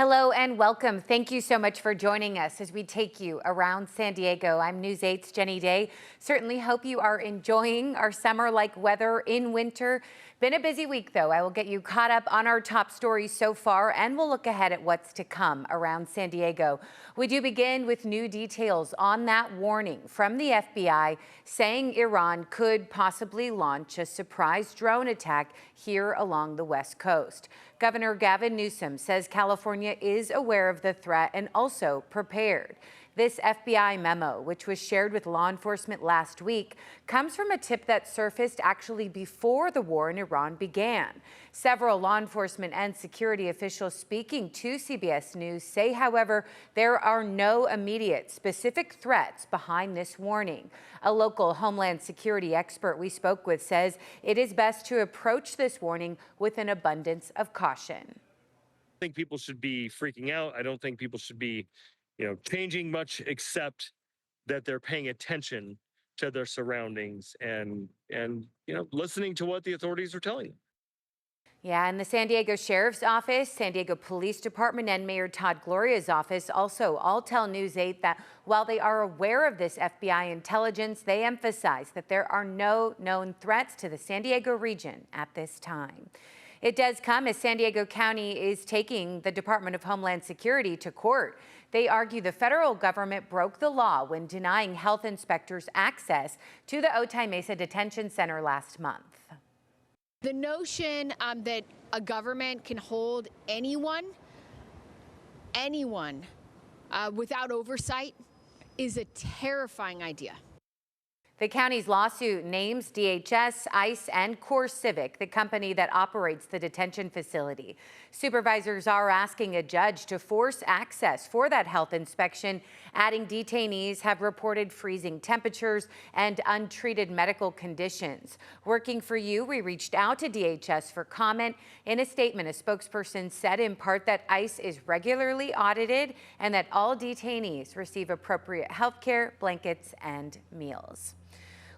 Hello and welcome. Thank you so much for joining us as we take you around San Diego. I'm News 8's Jenny Day. Certainly hope you are enjoying our summer-like weather in winter. Been a busy week, though. I will get you caught up on our top stories so far, and we'll look ahead at what's to come around San Diego. We do begin with new details on that warning from the FBI saying Iran could possibly launch a surprise drone attack here along the West Coast. Governor Gavin Newsom says California is aware of the threat and also prepared. This FBI memo, which was shared with law enforcement last week, comes from a tip that surfaced actually before the war in Iran began. Several law enforcement and security officials speaking to CBS News say, however, there are no immediate specific threats behind this warning. A local Homeland Security expert we spoke with says it is best to approach this warning with an abundance of caution. I think people should be freaking out. I don't think people should be changing much, except that they're paying attention to their surroundings and listening to what the authorities are telling them. Yeah, and the San Diego Sheriff's Office, San Diego Police Department, and Mayor Todd Gloria's office also all tell News 8 that while they are aware of this FBI intelligence, they emphasize that there are no known threats to the San Diego region at this time. It does come as San Diego County is taking the Department of Homeland Security to court. They argue the federal government broke the law when denying health inspectors access to the Otay Mesa Detention Center last month. The notion that a government can hold anyone without oversight is a terrifying idea. The county's lawsuit names DHS, ICE, and CoreCivic, the company that operates the detention facility. Supervisors are asking a judge to force access for that health inspection, adding detainees have reported freezing temperatures and untreated medical conditions. Working for you, we reached out to DHS for comment. In a statement, a spokesperson said in part that ICE is regularly audited and that all detainees receive appropriate health care, blankets, and meals.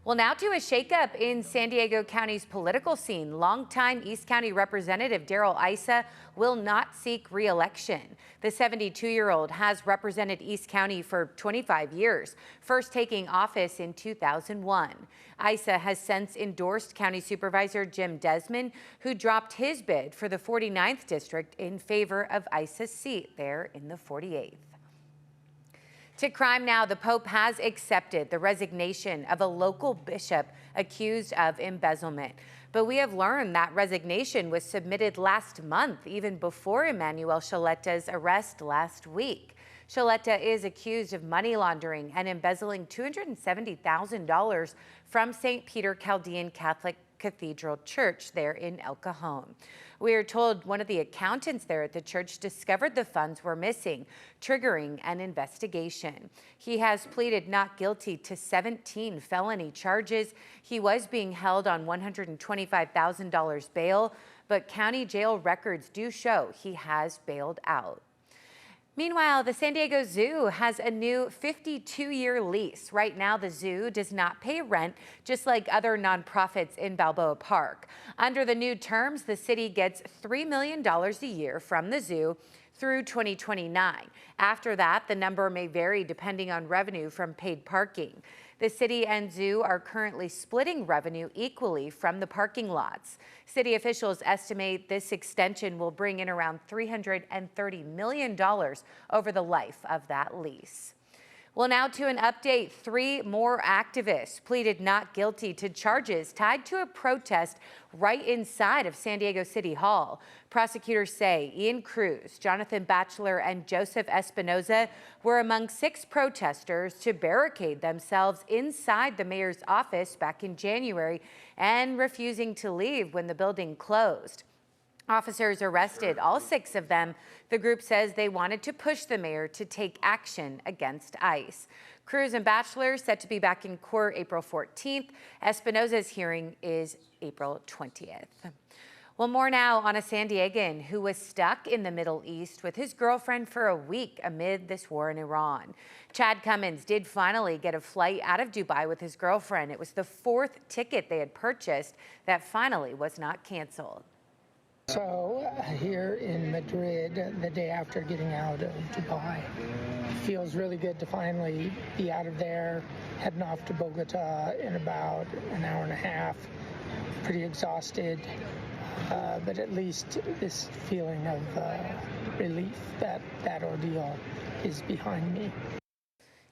Well, now to a shakeup in San Diego County's political scene. Longtime East County Representative Darrell Issa will not seek re-election. The 72-year-old has represented East County for 25 years, first taking office in 2001. Issa has since endorsed County Supervisor Jim Desmond, who dropped his bid for the 49th District in favor of Issa's seat there in the 48th. To crime now, the Pope has accepted the resignation of a local bishop accused of embezzlement. But we have learned that resignation was submitted last month, even before Emmanuel Scialetta's arrest last week. Scialetta is accused of money laundering and embezzling $270,000 from St. Peter Chaldean Catholic Cathedral Church there in El Cajon. We are told one of the accountants there at the church discovered the funds were missing, triggering an investigation. He has pleaded not guilty to 17 felony charges. He was being held on $125,000 bail, but county jail records do show he has bailed out. Meanwhile, the San Diego Zoo has a new 52-year lease. Right now, the zoo does not pay rent, just like other nonprofits in Balboa Park. Under the new terms, the city gets $3 million a year from the zoo through 2029. After that, the number may vary depending on revenue from paid parking. The city and zoo are currently splitting revenue equally from the parking lots. City officials estimate this extension will bring in around $330 million over the life of that lease. Well, now to an update. 3 more activists pleaded not guilty to charges tied to a protest right inside of San Diego City Hall. Prosecutors say Ian Cruz, Jonathan Batchelor, and Joseph Espinoza were among 6 protesters to barricade themselves inside the mayor's office back in January and refusing to leave when the building closed. Officers arrested all 6 of them. The group says they wanted to push the mayor to take action against ICE. Cruz and Batchelor set to be back in court April 14th. Espinoza's hearing is April 20th. Well, more now on a San Diegan who was stuck in the Middle East with his girlfriend for a week amid this war in Iran. Chad Cummins did finally get a flight out of Dubai with his girlfriend. It was the 4th ticket they had purchased that finally was not canceled. So here in Madrid, the day after getting out of Dubai, it feels really good to finally be out of there, heading off to Bogota in about an hour and a half. Pretty exhausted, but at least this feeling of relief that that ordeal is behind me.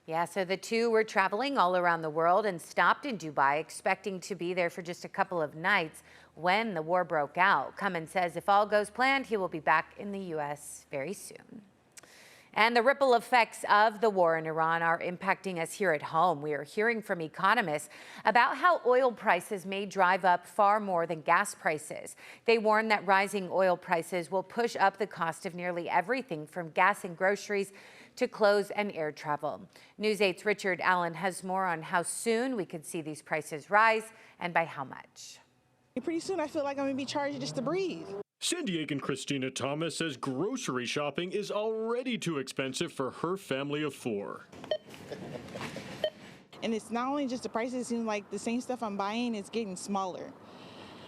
Yeah, so the two were traveling all around the world and stopped in Dubai, expecting to be there for just a couple of nights when the war broke out. Cummins says if all goes planned, he will be back in the U.S. very soon. And the ripple effects of the war in Iran are impacting us here at home. We are hearing from economists about how oil prices may drive up far more than gas prices. They warn that rising oil prices will push up the cost of nearly everything from gas and groceries to clothes and air travel. News 8's Richard Allen has more on how soon we could see these prices rise and by how much. Pretty soon I feel like I'm going to be charged just to breathe. San Diegan Christina Thomas says grocery shopping is already too expensive for her family of 4. And it's not only just the prices, it seems like the same stuff I'm buying is getting smaller.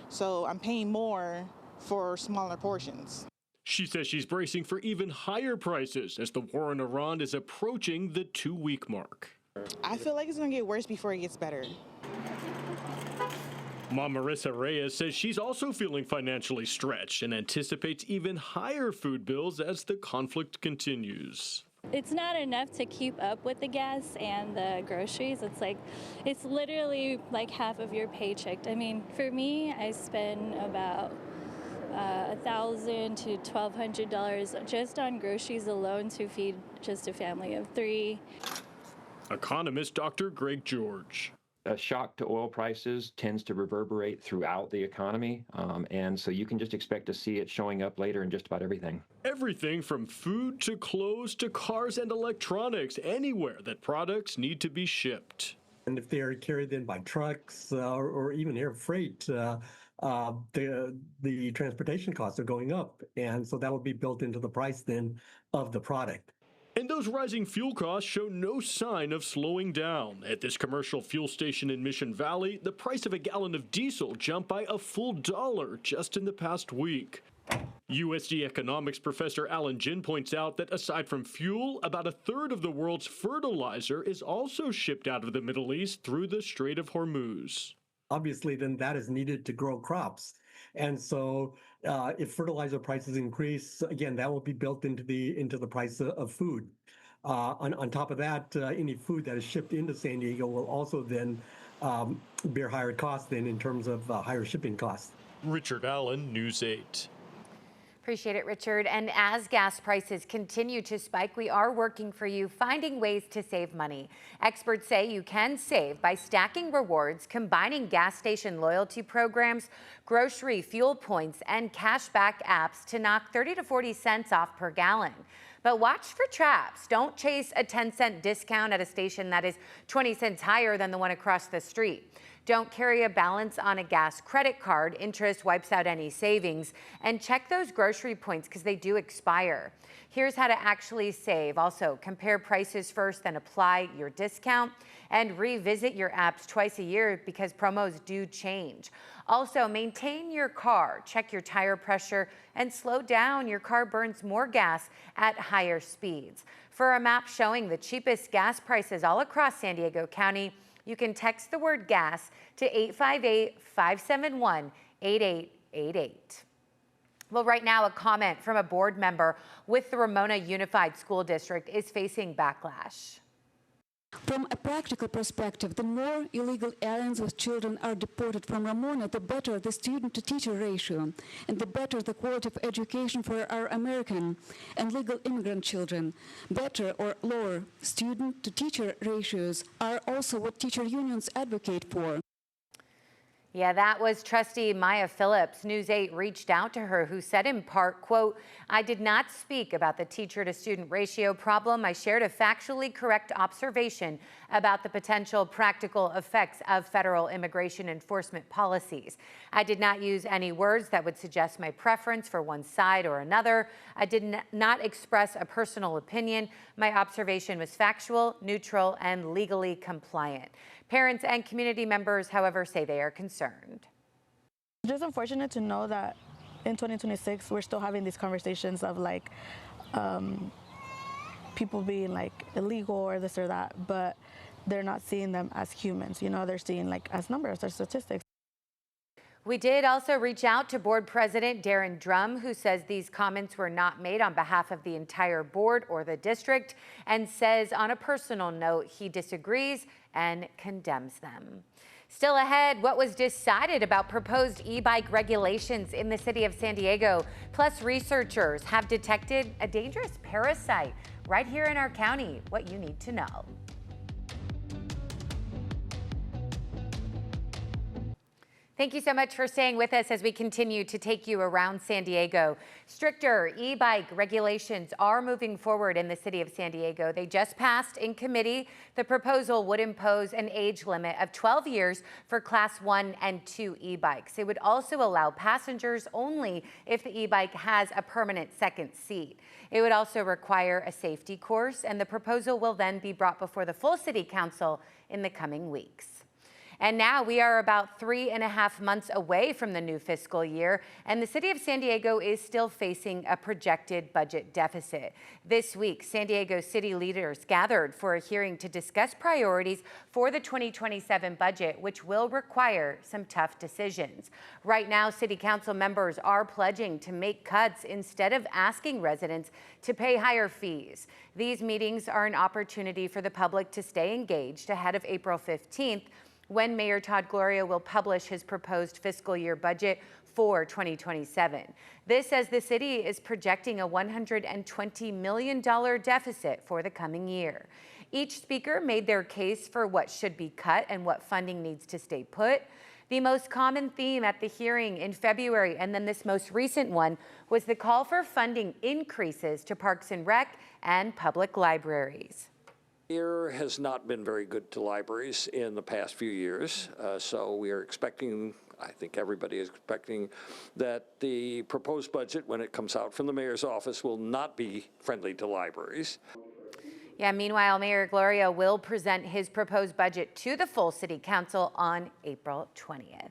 So I'm paying more for smaller portions. She says she's bracing for even higher prices as the war in Iran is approaching the 2-week mark. I feel like it's going to get worse before it gets better. Mom Marissa Reyes says she's also feeling financially stretched and anticipates even higher food bills as the conflict continues. It's not enough to keep up with the gas and the groceries. It's literally like half of your paycheck. I mean, for me, I spend about $1,000 to $1,200 just on groceries alone to feed just a family of 3. Economist Dr. Greg George. A shock to oil prices tends to reverberate throughout the economy, and so you can just expect to see it showing up later in just about everything. Everything from food to clothes to cars and electronics, anywhere that products need to be shipped. And if they're carried in by trucks or even air freight, the transportation costs are going up, and so that will be built into the price then of the product. And those rising fuel costs show no sign of slowing down. At this commercial fuel station in Mission Valley, the price of a gallon of diesel jumped by a full $1 just in the past week. USD economics professor Alan Jin points out that aside from fuel, about a third of the world's fertilizer is also shipped out of the Middle East through the Strait of Hormuz. Obviously, then that is needed to grow crops. And so if fertilizer prices increase, again, that will be built into the price of food. On top of that, any food that is shipped into San Diego will also then bear higher costs then in terms of higher shipping costs. Richard Allen, News 8. Appreciate it, Richard. And as gas prices continue to spike, we are working for you, finding ways to save money. Experts say you can save by stacking rewards, combining gas station loyalty programs, grocery fuel points, and cashback apps to knock 30 to 40 cents off per gallon. But watch for traps. Don't chase a 10-cent discount at a station that is 20 cents higher than the one across the street. Don't carry a balance on a gas credit card. Interest wipes out any savings. And check those grocery points because they do expire. Here's how to actually save. Also, compare prices first, then apply your discount. And revisit your apps twice a year because promos do change. Also, maintain your car. Check your tire pressure and slow down. Your car burns more gas at higher speeds. For a map showing the cheapest gas prices all across San Diego County, you can text the word gas to 858-571-8888. Well, right now, a comment from a board member with the Ramona Unified School District is facing backlash. From a practical perspective, the more illegal aliens with children are deported from Ramona, the better the student-to-teacher ratio, and the better the quality of education for our American and legal immigrant children. Better or lower student-to-teacher ratios are also what teacher unions advocate for. Yeah, that was trustee Maya Phillips. News 8 reached out to her, who said in part, quote, "I did not speak about the teacher-to-student ratio problem. I shared a factually correct observation about the potential practical effects of federal immigration enforcement policies. I did not use any words that would suggest my preference for one side or another. I did not express a personal opinion. My observation was factual, neutral, and legally compliant." Parents and community members, however, say they are concerned. It's just unfortunate to know that in 2026, we're still having these conversations of like people being like illegal or this or that, but they're not seeing them as humans. You know, they're seeing like as numbers or statistics. We did also reach out to board president Darren Drum, who says these comments were not made on behalf of the entire board or the district, and says on a personal note he disagrees and condemns them. Still ahead, what was decided about proposed e-bike regulations in the city of San Diego. Plus, researchers have detected a dangerous parasite right here in our county. What you need to know. Thank you so much for staying with us as we continue to take you around San Diego. Stricter e-bike regulations are moving forward in the city of San Diego. They just passed in committee. The proposal would impose an age limit of 12 years for Class 1 and 2 e-bikes. It would also allow passengers only if the e-bike has a permanent second seat. It would also require a safety course, and the proposal will then be brought before the full city council in the coming weeks. And now we are about 3.5 months away from the new fiscal year, and the city of San Diego is still facing a projected budget deficit. This week, San Diego city leaders gathered for a hearing to discuss priorities for the 2027 budget, which will require some tough decisions. Right now, city council members are pledging to make cuts instead of asking residents to pay higher fees. These meetings are an opportunity for the public to stay engaged ahead of April 15th, when Mayor Todd Gloria will publish his proposed fiscal year budget for 2027. This as the city is projecting a $120 million deficit for the coming year. Each speaker made their case for what should be cut and what funding needs to stay put. The most common theme at the hearing in February and then this most recent one was the call for funding increases to Parks and Rec and public libraries. Year has not been very good to libraries in the past few years, so we are expecting, I think everybody is expecting, that the proposed budget, when it comes out from the mayor's office, will not be friendly to libraries. Yeah, meanwhile, Mayor Gloria will present his proposed budget to the full city council on April 20th.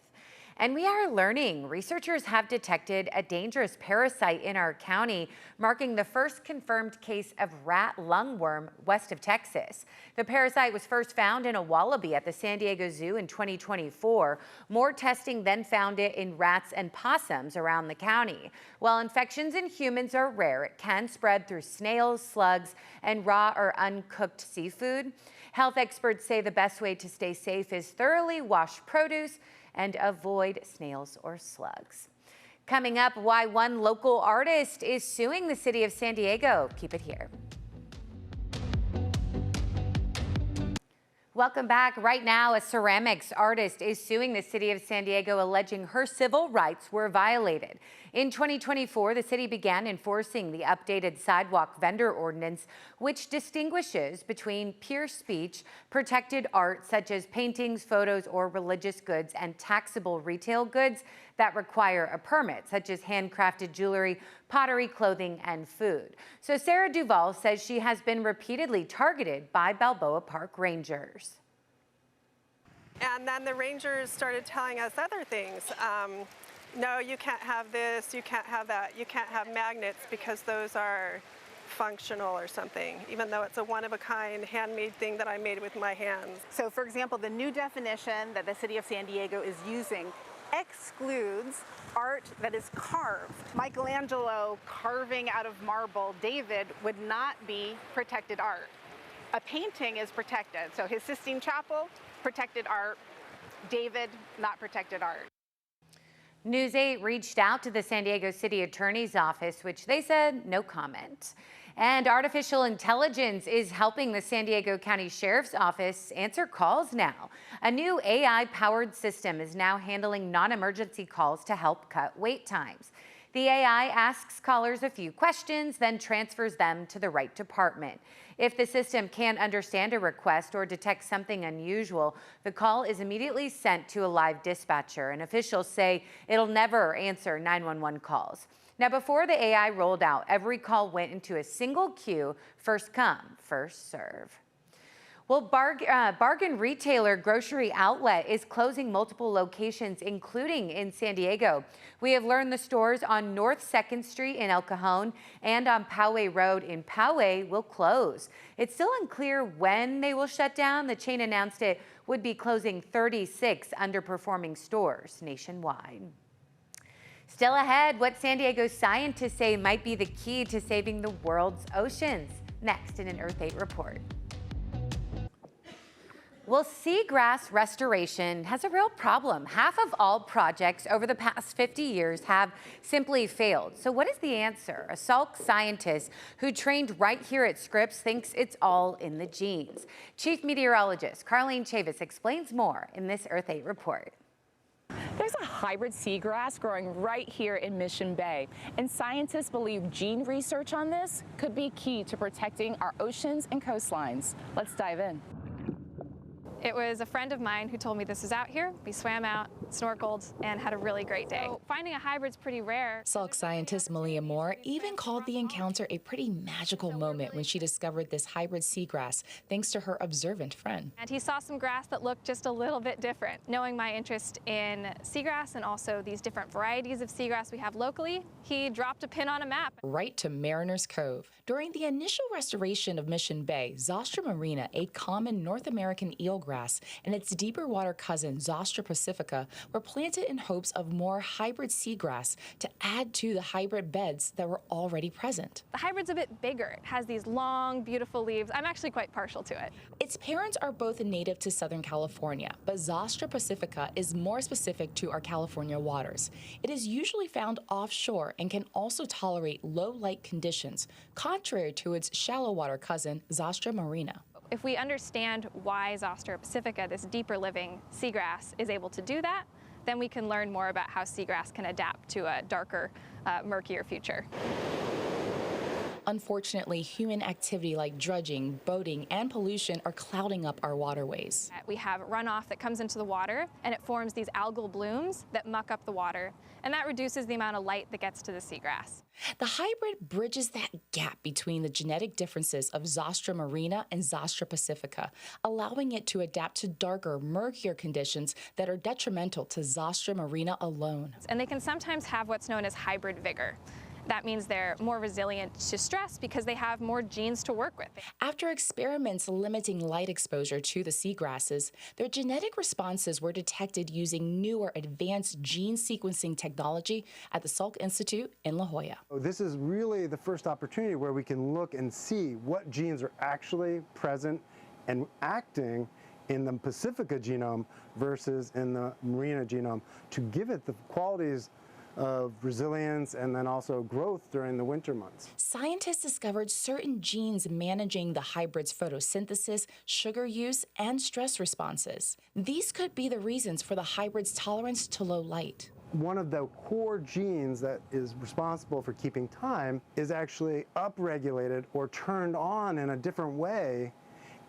And we are learning researchers have detected a dangerous parasite in our county, marking the first confirmed case of rat lungworm west of Texas. The parasite was first found in a wallaby at the San Diego Zoo in 2024. More testing then found it in rats and possums around the county. While infections in humans are rare, it can spread through snails, slugs, and raw or uncooked seafood. Health experts say the best way to stay safe is thoroughly wash produce and avoid snails or slugs. Coming up, why one local artist is suing the city of San Diego. Keep it here. Welcome back. Right now, a ceramics artist is suing the city of San Diego, alleging her civil rights were violated. In 2024, the city began enforcing the updated sidewalk vendor ordinance, which distinguishes between pure speech, protected art such as paintings, photos, or religious goods, and taxable retail goods that require a permit, such as handcrafted jewelry, pottery, clothing, and food. So Sarah Duvall says she has been repeatedly targeted by Balboa Park rangers. And then the rangers started telling us other things. No, you can't have this, you can't have that, you can't have magnets because those are functional or something, even though it's a one-of-a-kind handmade thing that I made with my hands. So for example, the new definition that the city of San Diego is using excludes art that is carved. Michelangelo carving out of marble David would not be protected art. A painting is protected. So his Sistine Chapel, protected art. David, not protected art. News 8 reached out to the San Diego City Attorney's Office, which they said no comment. And artificial intelligence is helping the San Diego County Sheriff's Office answer calls now. A new AI-powered system is now handling non-emergency calls to help cut wait times. The AI asks callers a few questions, then transfers them to the right department. If the system can't understand a request or detect something unusual, the call is immediately sent to a live dispatcher, and officials say it'll never answer 911 calls. Now, before the AI rolled out, every call went into a single queue, first come, first serve. Well, bargain retailer Grocery Outlet is closing multiple locations, including in San Diego. We have learned the stores on North 2nd Street in El Cajon and on Poway Road in Poway will close. It's still unclear when they will shut down. The chain announced it would be closing 36 underperforming stores nationwide. Still ahead, what San Diego scientists say might be the key to saving the world's oceans. Next in an Earth 8 report. Well, seagrass restoration has a real problem. Half of all projects over the past 50 years have simply failed. So what is the answer? A Salk scientist who trained right here at Scripps thinks it's all in the genes. Chief Meteorologist Carlene Chavis explains more in this Earth 8 report. There's a hybrid seagrass growing right here in Mission Bay, and scientists believe gene research on this could be key to protecting our oceans and coastlines. Let's dive in. It was a friend of mine who told me this is out here. We swam out, snorkeled, and had a really great day. So finding a hybrid's pretty rare. Salk scientist Malia Moore even called the encounter a pretty magical moment when she discovered this hybrid seagrass, thanks to her observant friend. And he saw some grass that looked just a little bit different. Knowing my interest in seagrass and also these different varieties of seagrass we have locally, he dropped a pin on a map. Right to Mariner's Cove. During the initial restoration of Mission Bay, Zostra marina, a common North American eelgrass, and its deeper water cousin, Zostra pacifica, were planted in hopes of more hybrid seagrass to add to the hybrid beds that were already present. The hybrid's a bit bigger. It has these long, beautiful leaves. I'm actually quite partial to it. Its parents are both native to Southern California, but Zostra pacifica is more specific to our California waters. It is usually found offshore and can also tolerate low light conditions, contrary to its shallow water cousin, Zostra marina. If we understand why Zostra pacifica, this deeper living seagrass, is able to do that, then we can learn more about how seagrass can adapt to a darker, murkier future. Unfortunately, human activity like dredging, boating, and pollution are clouding up our waterways. We have runoff that comes into the water, and it forms these algal blooms that muck up the water, and that reduces the amount of light that gets to the seagrass. The hybrid bridges that gap between the genetic differences of Zostra marina and Zostra pacifica, allowing it to adapt to darker, murkier conditions that are detrimental to Zostra marina alone. And they can sometimes have what's known as hybrid vigor. That means they're more resilient to stress because they have more genes to work with. After experiments limiting light exposure to the seagrasses, their genetic responses were detected using newer advanced gene sequencing technology at the Salk Institute in La Jolla. This is really the first opportunity where we can look and see what genes are actually present and acting in the Pacifica genome versus in the marina genome to give it the qualities of resilience and then also growth during the winter months. Scientists discovered certain genes managing the hybrid's photosynthesis, sugar use, and stress responses. These could be the reasons for the hybrid's tolerance to low light. One of the core genes that is responsible for keeping time is actually upregulated or turned on in a different way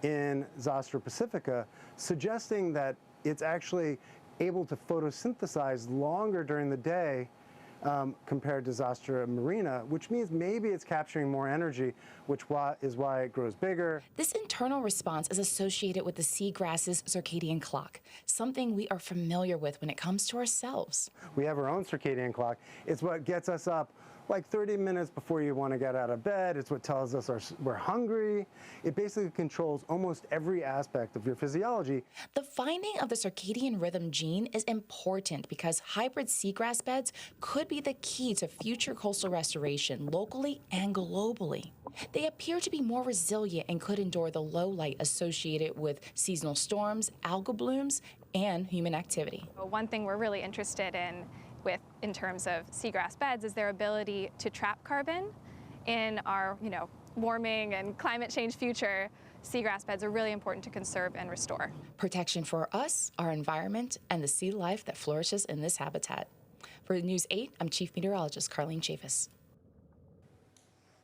in Zostra pacifica, suggesting that it's actually able to photosynthesize longer during the day compared to Zostra marina, which means maybe it's capturing more energy, which is why it grows bigger. This internal response is associated with the seagrass's circadian clock, something we are familiar with when it comes to ourselves. We have our own circadian clock. It's what gets us up like 30 minutes before you want to get out of bed. It's what tells us we're hungry. It basically controls almost every aspect of your physiology. The finding of the circadian rhythm gene is important because hybrid seagrass beds could be the key to future coastal restoration locally and globally. They appear to be more resilient and could endure the low light associated with seasonal storms, algal blooms, and human activity. One thing we're really interested in terms of seagrass beds is their ability to trap carbon. In our, warming and climate change future, seagrass beds are really important to conserve and restore. Protection for us, our environment, and the sea life that flourishes in this habitat. For News 8, I'm Chief Meteorologist Carlene Chavis.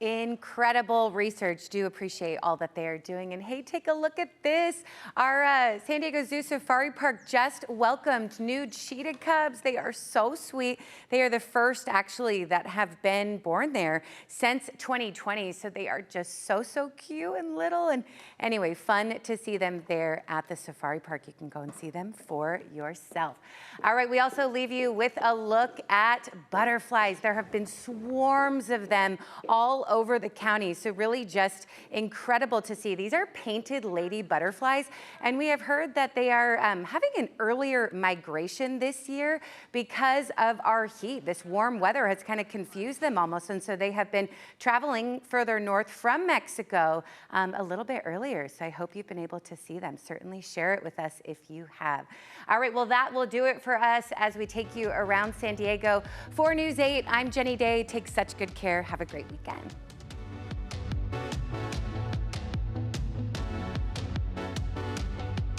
incredible research. Do appreciate all that they are doing. And hey, take a look at this. Our San Diego Zoo Safari Park just welcomed new cheetah cubs. They are so sweet. They are the first actually that have been born there since 2020. So they are just so cute and little. And anyway, fun to see them there at the safari park. You can go and see them for yourself. All right, we also leave you with a look at butterflies. There have been swarms of them all over the county. So really just incredible to see. These are painted lady butterflies, and we have heard that they are having an earlier migration this year because of our heat. This warm weather has kind of confused them almost, and so they have been traveling further north from Mexico a little bit earlier. So I hope you've been able to see them. Certainly share it with us if you have. All right, well, that will do it for us as we take you around San Diego. For News 8, I'm Jenny Day. Take such good care. Have a great weekend.